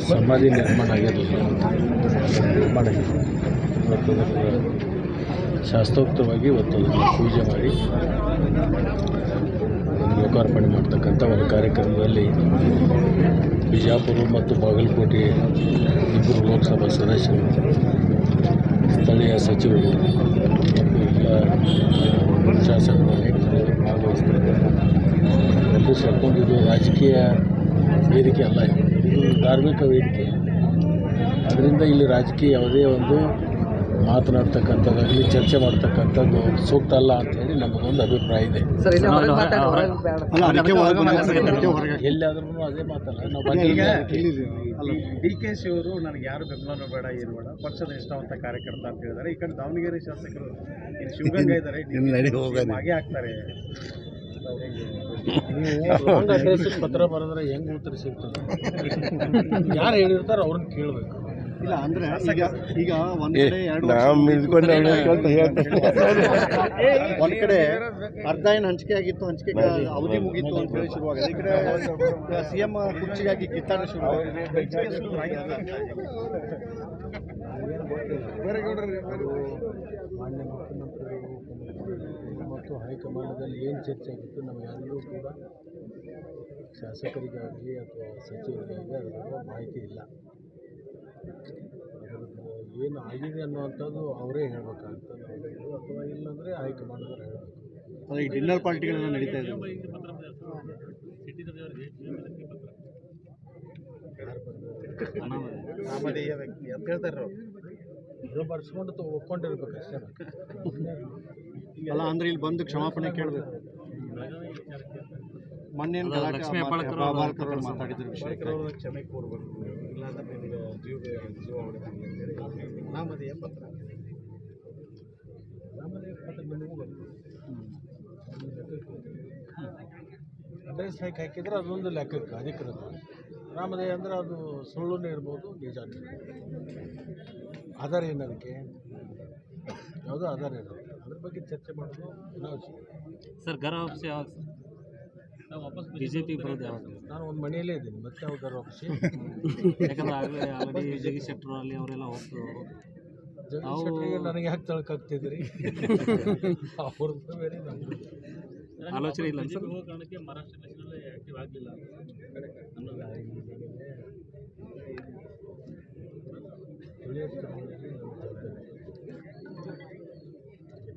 ಸಮಾಧಿ ನಿರ್ಮಾಣ ಆಗಿರಲಿಲ್ಲ, ನಿರ್ಮಾಣ ಆಗಿದೆ. ಇವತ್ತು ಶಾಸ್ತ್ರೋಕ್ತವಾಗಿ ಇವತ್ತು ಅದನ್ನು ಪೂಜೆ ಮಾಡಿ ಲೋಕಾರ್ಪಣೆ ಮಾಡ್ತಕ್ಕಂಥ ಒಂದು ಕಾರ್ಯಕ್ರಮದಲ್ಲಿ ಬಿಜಾಪುರ ಮತ್ತು ಬಾಗಲಕೋಟೆ ಇಬ್ಬರು ಲೋಕಸಭಾ ಸದಸ್ಯರು, ಸ್ಥಳೀಯ ಸಚಿವರು ಮತ್ತು ಎಲ್ಲ ಶಾಸಕ ನಾಯಕರು ಭಾಗವಹಿಸ್ತಾರೆ. ಎಲ್ಲರೂ ಸೇರ್ಕೊಂಡು ಇದು ರಾಜಕೀಯ ವೇದಿಕೆ ಅಲ್ಲ, ಇದು ಧಾರ್ಮಿಕ ವೇದಿಕೆ. ಅದರಿಂದ ಇಲ್ಲಿ ರಾಜಕೀಯ ಯಾವುದೇ ಒಂದು ಮಾತನಾಡ್ತಕ್ಕಂಥದ್ದಾಗಲಿ ಚರ್ಚೆ ಮಾಡ್ತಕ್ಕಂಥದ್ದು ಸೂಕ್ತ ಅಲ್ಲ ಅಂತೇಳಿ ನಮಗೊಂದು ಅಭಿಪ್ರಾಯ ಇದೆ. ಎಲ್ಲಿಯಾದ್ರೂ ಅದೇ ಮಾತಲ್ಲ. ನಾವು DKC ಅವರು ನನಗೆ ಯಾರು ಬೆಂಬಲ ಬೇಡ, ಏನು ಬೇಡ, ಪಕ್ಷದ ನಿಷ್ಠಾವಂತ ಕಾರ್ಯಕರ್ತ ಅಂತ ಹೇಳಿದ್ದಾರೆ. ಈ ಕಡೆ ದಾವಣಗೆರೆ ಶಾಸಕರು ಶಿವಗಂಗಾ ಇದ್ದಾರೆ, ಹಾಗೆ ಆಗ್ತಾರೆ. ನೀವು ಅಡ್ರೆಸ್ ಪತ್ರ ಬರೆದ್ರೆ ಹೆಂಗೆ ಉತ್ತರ ಸಿಗ್ತದೆ? ಯಾರು ಹೇಳಿರ್ತಾರೆ ಅವ್ರನ್ನ ಕೇಳಬೇಕು. ಇಲ್ಲ ಅಂದ್ರೆ ಈಗ ಒಂದ್ ಕಡೆ ಅರ್ಧ ಏನು ಹಂಚಿಕೆ ಆಗಿತ್ತು, ಹಂಚಿಕೆ ಅವಧಿ ಮುಗೀತು ಅಂತ ಹೇಳಿ ಶುರುವಾಗಿದೆ. ಈ ಕಡೆ CM ಕುರ್ಚಿಗಾಗಿ ಕಿತ್ತಾಟ ಶುರುವಾಗಿದೆ. ಮಾನ್ಯ ಮುಖ್ಯಮಂತ್ರಿಗಳು ಮತ್ತು ಹೈಕಮಾಂಡದಲ್ಲಿ ಏನು ಚರ್ಚೆ ಆಗಿತ್ತು ನಾವು ಯಾರಿಗೂ ಕೂಡ ಶಾಸಕರಿಗಾಗಲಿ ಅಥವಾ ಸಚಿವರಿಗಾಗಲಿ ಅದರ ಮಾಹಿತಿ ಇಲ್ಲ. ಅದರದ್ದು ಏನು ಆಗಿದೆ ಅನ್ನುವಂಥದ್ದು ಅವರೇ ಹೇಳಬೇಕಾಗ್ತದೆ, ಅಥವಾ ಇಲ್ಲಾಂದರೆ ಹೈಕಮಾಂಡದವ್ರು ಹೇಳಬೇಕು. ಅದೇ ಈ ಡಿನ್ನರ್ ಪಾರ್ಟಿಗಳೆಲ್ಲ ನಡೀತಾ ಇದೆ. ನಾಮಧೇಯ ವ್ಯಕ್ತಿ ಅಂತ ಹೇಳ್ತಾರೆ ಅವರು. ಇದು ಬರ್ಸ್ಕೊಂಡು ಒಪ್ಕೊಂಡಿರ್ಬೇಕಷ್ಟೇ. ಅಲ್ಲ ಅಂದ್ರೆ ಇಲ್ಲಿ ಬಂದು ಕ್ಷಮಾಪಣೆ ಕೇಳಬೇಕು. ಮೊನ್ನೆ ಮಾತಾಡಿದ್ರು ವಿಷಯ ಕ್ಷಮೆ ಕೋರ್ಬೇಕು, ಇಲ್ಲಾಂದ್ರೆ ನಿಮಗೆ ಜೀವ ನಾಮಧೇಯ ಪತ್ರ ಅಡ್ರೆಸ್ ಹಾಕಿದ್ರೆ ಅದೊಂದು ಲೆಕ್ಕಕ್ಕೆ ಅಧಿಕೃತ. ನಾಮಧೇಯ ಅಂದರೆ ಅದು ಸುಳ್ಳುನೇ ಇರ್ಬೋದು, ನಿಜಾನೇ ಆಧಾರ ಏನದಕ್ಕೆ, ಯಾವುದೋ ಆಧಾರ ಇರುತ್ತೆ. ಅದ್ರ ಬಗ್ಗೆ ಚರ್ಚೆ ಮಾಡೋದು ಸರ್. ಗರ್ ವಾಪಸ್ ಯಾವಾಗ BJP ಬರೋದು ಯಾವಾಗ? ನಾನು ಒಂದು ಮನೆಯಲ್ಲೇ ಇದ್ದೀನಿ, ಮತ್ತೆ ಯಾವ ಗರ್ ವಾಪಸ್? ಯಾಕಂದ್ರೆ ಆಲ್ರೆಡಿ ಜಗದೀಶ್ ಶೆಟ್ಟರ್ ಅಲ್ಲಿ ಅವರೆಲ್ಲ ಹೋಗ್ತು. ಜಗದೀಶ್ ಶೆಟ್ಟರಿಗೆ ನನಗೆ ಯಾಕೆ ತಳ್ಕಾಗ್ತಿದ್ರಿ? ಅವ್ರದ್ದು ಬೇರೆ ನಮ್ಮದು ಆಲೋಚನೆ ಇಲ್ಲ ಸರ್. ಕಾರಣಕ್ಕೆ ಮಹಾರಾಷ್ಟ್ರ ಎಲೆಕ್ಷನಲ್ಲಿ ಆಕ್ಟಿವ್ ಆಗಲಿಲ್ಲ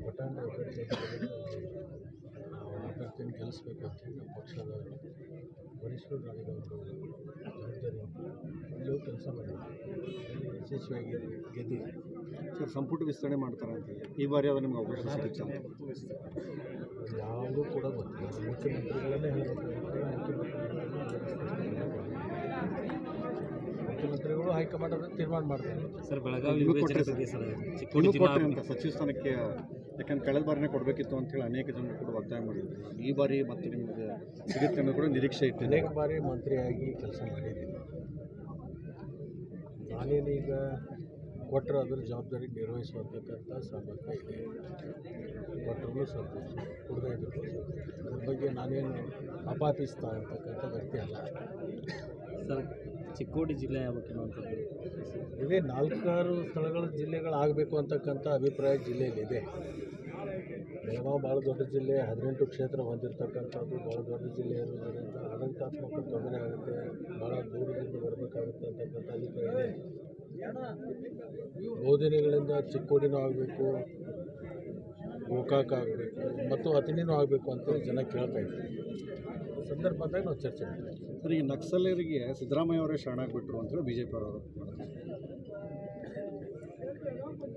ಪಟಾಂಡ ಅಭ್ಯರ್ಥಿಯನ್ನು ಗೆಲ್ಲಿಸಬೇಕು ಅಂತ ಹೇಳಿ ನಮ್ಮ ಪಕ್ಷದ ವರಿಷ್ಠರು ನನಗೆ ಒಂದು ಜವಾಬ್ದಾರಿ ಇಲ್ಲೂ ಕೆಲಸ ಮಾಡಿದ್ವಿ, ಯಶಸ್ವಿಯಾಗಿ ಗೆದ್ದಿದೆ. ಸರ್, ಸಂಪುಟ ವಿಸ್ತರಣೆ ಮಾಡ್ತಾರೆ ಅಂತ ಈ ಬಾರಿ ಅದು ನಿಮ್ಗೆ ಅವಕಾಶ ಸಿಗುತ್ತೆ? ಯಾವುದೂ ಕೂಡ ಗೊತ್ತಿಲ್ಲ. ಮುಖ್ಯಮಂತ್ರಿಗಳನ್ನೇ ಮುಖ್ಯಮಂತ್ರಿಗಳು ಹೈಕಮಾಂಡ್ ಅದನ್ನು ತೀರ್ಮಾನ ಮಾಡ್ತಾರೆ. ಸರ್, ಬೆಳಗಾವಿ ಕೊಟ್ಟರೆ ಅಂತ ಸಚಿವ ಸ್ಥಾನಕ್ಕೆ, ಯಾಕಂದ್ರೆ ಕಳೆದ ಬಾರಿನೇ ಕೊಡಬೇಕಿತ್ತು ಅಂತೇಳಿ ಅನೇಕ ಜನರು ಕೂಡ ಒತ್ತಾಯ ಮಾಡಿದ್ರು. ಈ ಬಾರಿ ಮತ್ತೆ ನಿಮಗೆ ಸಿಗುತ್ತೆ ಅನ್ನೋ ಕೂಡ ನಿರೀಕ್ಷೆ ಇತ್ತು. ಅನೇಕ ಬಾರಿ ಮಂತ್ರಿಯಾಗಿ ಕೆಲಸ ಮಾಡಿದ್ದೀನಿ. ನಾನೇನೀಗ ಕೊಟ್ಟರೆ ಅದರ ಜವಾಬ್ದಾರಿ ನಿರ್ವಹಿಸುವಂತಕ್ಕಂಥ ಸಾಮರ್ಥ್ಯ ಇದೆ. ಕೊಟ್ಟರು ಸಂತೋಷ, ಕೊಡದೇ ಇದ್ರು ಅದ್ರ ಬಗ್ಗೆ ನಾನೇನು ಅಪಾಪಿಸ್ತಾ ಅಂತಕ್ಕಂಥ ವ್ಯಕ್ತಿ ಅಲ್ಲ. ಸರ್, ಚಿಕ್ಕೋಡಿ ಜಿಲ್ಲೆ ಯಾವತ್ತೇನುವಂಥದ್ದು ಇದೇ 4-6 ಸ್ಥಳಗಳ ಜಿಲ್ಲೆಗಳಾಗಬೇಕು ಅಂತಕ್ಕಂಥ ಅಭಿಪ್ರಾಯ ಜಿಲ್ಲೆಯಲ್ಲಿದೆ. ಬೆಳಗಾವಿ ಭಾಳ ದೊಡ್ಡ ಜಿಲ್ಲೆ, 18 ಕ್ಷೇತ್ರ ಹೊಂದಿರತಕ್ಕಂಥದ್ದು, ಭಾಳ ದೊಡ್ಡ ಜಿಲ್ಲೆ ಇರೋದರಿಂದ ಆಡಳಿತಾತ್ಮಕ ತೊಂದರೆ ಆಗುತ್ತೆ, ಭಾಳ ದೂರದಿಂದ ಬರಬೇಕಾಗುತ್ತೆ ಅಂತಕ್ಕಂಥ ಅಭಿಪ್ರಾಯ ಇದೆ. ಬಹುದಿನಗಳಿಂದ ಚಿಕ್ಕೋಡಿನೂ ಆಗಬೇಕು, ಗೋಕಾಕ ಆಗಬೇಕು ಮತ್ತು ಅಥಣಿನೂ ಆಗಬೇಕು ಅಂತೇಳಿ ಜನ ಕೇಳ್ತಾ ಇದ್ದಾರೆ. ಸಂದರ್ಭ ಬಂದಾಗ ನಾವು ಚರ್ಚೆ ಮಾಡ್ತೀವಿ. ಸರ್, ಈ ನಕ್ಸಲರಿಗೆ ಸಿದ್ದರಾಮಯ್ಯ ಅವರೇ ಶರಣಾಗಿಬಿಟ್ರು ಅಂತೇಳಿ BJP ಅವರು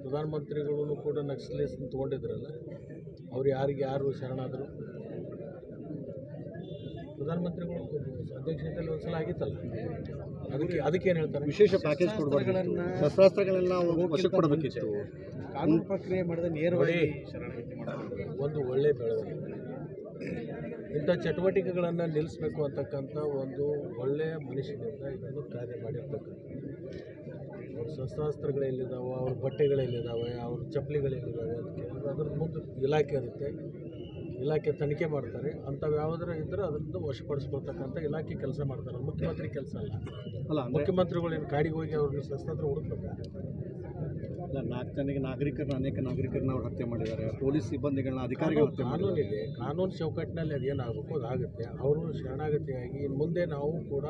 ಪ್ರಧಾನಮಂತ್ರಿಗಳು ಕೂಡ ನಕ್ಸಲೀಸ್ ತೊಗೊಂಡಿದ್ರಲ್ಲ, ಅವ್ರು ಯಾರು ಶರಣಾದರು? ಪ್ರಧಾನಮಂತ್ರಿಗಳು ಅಧ್ಯಕ್ಷತೆಯಲ್ಲಿ ಒಂದ್ಸಲ ಆಗಿತ್ತಲ್ಲ, ಅದಕ್ಕೇನು ಹೇಳ್ತಾರೆ? ವಿಶೇಷ ಪ್ಯಾಕೇಜ್ ಕೊಡಬಾರ್ದು, ಶಸ್ತ್ರಾಸ್ತ್ರಗಳೆಲ್ಲ ವಶಕ್ಕೆ ಕೊಡಬೇಕಿತ್ತು, ಕಾನೂನು ಪ್ರಕ್ರಿಯೆ ಮಾಡಿದ ನೇರವಾಗಿ ಒಂದು ಒಳ್ಳೆಯ ಬೆಳವಣಿಗೆ. ಇಂಥ ಚಟುವಟಿಕೆಗಳನ್ನು ನಿಲ್ಲಿಸಬೇಕು ಅಂತಕ್ಕಂಥ ಒಂದು ಒಳ್ಳೆಯ ಮನುಷ್ಯನಿಂದ ಇದನ್ನು ಕಾರ್ಯ ಮಾಡಿರ್ತಕ್ಕಂಥ. ಅವ್ರ ಶಸ್ತ್ರಾಸ್ತ್ರಗಳೆಲ್ಲಿದ್ದಾವೆ, ಅವ್ರ ಬಟ್ಟೆಗಳೆಲ್ಲಿದ್ದಾವೆ, ಅವ್ರ ಚಪ್ಪಲಿಗಳೆಲ್ಲಿದ್ದಾವೆ ಅಂತ ಕೇಳಿದ್ರೆ ಅದ್ರ ಮುಂದೆ ಇಲಾಖೆ ಇರುತ್ತೆ, ಇಲಾಖೆ ತನಿಖೆ ಮಾಡ್ತಾರೆ. ಅಂಥವು ಯಾವುದರ ಇದ್ದರೆ ಅದನ್ನು ವಶಪಡಿಸ್ಕೊಳ್ತಕ್ಕಂಥ ಇಲಾಖೆ ಕೆಲಸ ಮಾಡ್ತಾರೆ. ಮುಖ್ಯಮಂತ್ರಿ ಕೆಲಸ ಅಲ್ಲ. ಅಲ್ಲ ಅಂದರೆ ಮುಖ್ಯಮಂತ್ರಿಗಳು ಏನು ಕಾಡಿಗೆ ಹೋಗಿ ಅವ್ರನ್ನ ಶಸ್ತ್ರ ಹುಡುಕ್ಬೇಕು. ಅನೇಕ ನಾಗರಿಕರನ್ನ ಅವ್ರು ಹತ್ಯೆ ಮಾಡಿದ್ದಾರೆ. ಪೊಲೀಸ್ ಸಿಬ್ಬಂದಿಗಳನ್ನ ಅಧಿಕಾರಿಗಳು ಹತ್ಯೆ ಮಾಡಿದ್ದಾರೆ. ಕಾನೂನಿದೆ, ಕಾನೂನು ಚೌಕಟ್ಟಿನಲ್ಲಿ ಅದೇನಾಗಬೇಕು ಅದಾಗುತ್ತೆ. ಅವರು ಶರಣಾಗತಿಯಾಗಿ ಇನ್ನು ಮುಂದೆ ನಾವು ಕೂಡ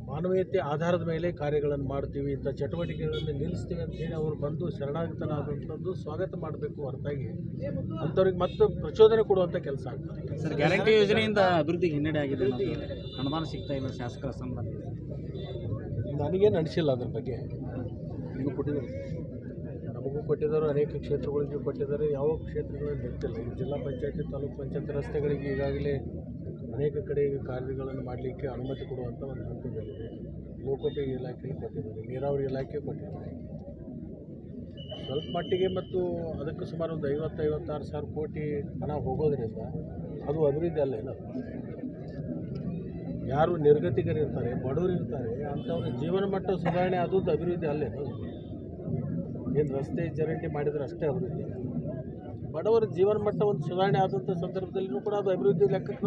ಮಾನವೀಯತೆ ಆಧಾರದ ಮೇಲೆ ಕಾರ್ಯಗಳನ್ನು ಮಾಡ್ತೀವಿ, ಇಂಥ ಚಟುವಟಿಕೆಗಳನ್ನು ನಿಲ್ಲಿಸ್ತೀವಿ ಅಂತೇಳಿ ಅವರು ಬಂದು ಶರಣಾಗತನಾದಂಥದ್ದು ಸ್ವಾಗತ ಮಾಡಬೇಕು ಹೊರತಾಗಿ ಅಂಥವ್ರಿಗೆ ಮತ್ತೆ ಪ್ರಚೋದನೆ ಕೊಡುವಂಥ ಕೆಲಸ ಆಗ್ತದೆ. ಸರ್, ಗ್ಯಾರಂಟಿ ಯೋಜನೆಯಿಂದ ಅಭಿವೃದ್ಧಿಗೆ ಹಿನ್ನಡೆ ಆಗಿದೆ ಅನ್ನೋದು ಅನುಮಾನ ಸಿಗ್ತಾ ಇಲ್ಲ ಶಾಸಕರ ಸಂಬಂಧ. ನನಗೇನು ಅನಿಸಿಲ್ಲ ಅದ್ರ ಬಗ್ಗೆ. ಇನ್ನೂ ಕೊಟ್ಟಿದ್ದಾರೆ, ನಮಗೂ ಕೊಟ್ಟಿದ್ದಾರೆ, ಅನೇಕ ಕ್ಷೇತ್ರಗಳಿಗೆ ಕೊಟ್ಟಿದ್ದಾರೆ. ಯಾವ ಕ್ಷೇತ್ರಗಳಲ್ಲಿ ನಿಂತಿಲ್ಲ. ಈ ಜಿಲ್ಲಾ ಪಂಚಾಯತಿ, ತಾಲೂಕು ಪಂಚಾಯತ್ ರಸ್ತೆಗಳಿಗೆ ಈಗಾಗಲೇ ಅನೇಕ ಕಡೆ ಕಾರ್ಯಗಳನ್ನು ಮಾಡಲಿಕ್ಕೆ ಅನುಮತಿ ಕೊಡುವಂಥ ಒಂದು ಹಂತದಲ್ಲಿದೆ. ಲೋಕೋಪಯೋಗಿ ಇಲಾಖೆಗೆ ಕೊಟ್ಟಿದ್ದಾರೆ, ನೀರಾವರಿ ಇಲಾಖೆ ಕೊಟ್ಟಿದ್ದಾರೆ. ಸ್ವಲ್ಪ ಮಟ್ಟಿಗೆ ಮತ್ತು ಅದಕ್ಕೆ ಸುಮಾರು ಒಂದು 50-56 ಸಾವಿರ ಕೋಟಿ ಹಣ ಹೋಗೋದ್ರಿಂದ ಅದು ಅಭಿವೃದ್ಧಿ ಅಲ್ಲ. ಏನದು ಯಾರು ನಿರ್ಗತಿಕರಿರ್ತಾರೆ, ಬಡವರು ಇರ್ತಾರೆ, ಅಂಥವ್ರ ಜೀವನ ಮಟ್ಟ ಸುಧಾರಣೆ ಆದದ್ದು ಅಭಿವೃದ್ಧಿ ಅಲ್ಲೇನು? ಏನು ರಸ್ತೆ ಚರಂಡಿ ಮಾಡಿದರೆ ಅಷ್ಟೇ ಅಭಿವೃದ್ಧಿ? ಬಡವರ ಜೀವನ ಮಟ್ಟ ಒಂದು ಸುಧಾರಣೆ ಆದಂಥ ಸಂದರ್ಭದಲ್ಲಿಯೂ ಕೂಡ ಅದು ಅಭಿವೃದ್ಧಿ ಲೆಕ್ಕಕ್ಕೆ